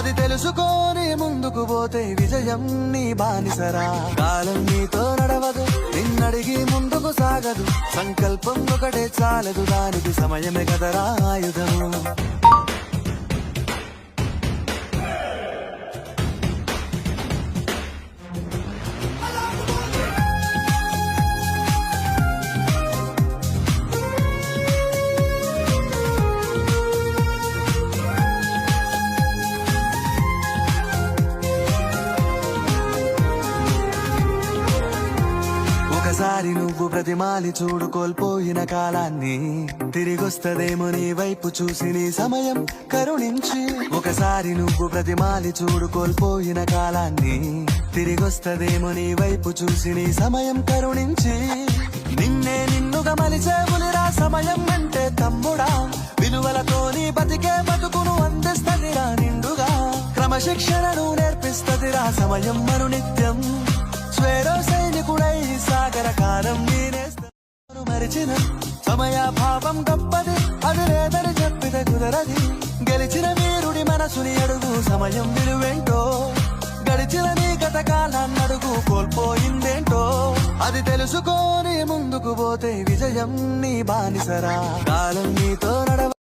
అది తెలుసుకొని ముందుకు పోతే విజయం నీ బానిసరా. కాలం నీతో నడవదు, నిన్నడిగి ముందుకు సాగదు. సంకల్పం ఒకటే చాలదు, దానికి సమయమే కదరా ఆయుధము. ఒకసారి నువ్వు ప్రతిమాలి చూడు కోల్పోయిన కాలాన్ని, తిరిగొస్తదేమో నీ వైపు చూసి నీ సమయం కరుణించి. ఒకసారి నువ్వు ప్రతిమాలి చూడు కోల్పోయిన కాలాన్ని, తిరిగొస్తదేమో నీ వైపు చూసి నీ సమయం కరుణించి. నిన్నే నిన్నుగా మలిచేవులిరా సమయం అంటే తమ్ముడా. విలువలతో నీ బతికే బతుకును అందిస్తదిరా నిండుగా. క్రమశిక్షణను నేర్పిస్తదిరా సమయం మరు నిత్యం. స్వేరో సైనికుడై సాగర కాలం నేనేస్తాను మరిచిన. సమయాభావం గొప్పది, అది లేదని చెప్పితే కుదరది. గెలిచిన వీరుడి మనసుని అడుగు, సమయం విలువేంటో. గడిచిన నీ గత కాలాన్నడుగు, కోల్పోయిందేంటో. అది తెలుసుకొని ముందుకు పోతే విజయం నీ బానిసరా. కాలం నీతో నడవ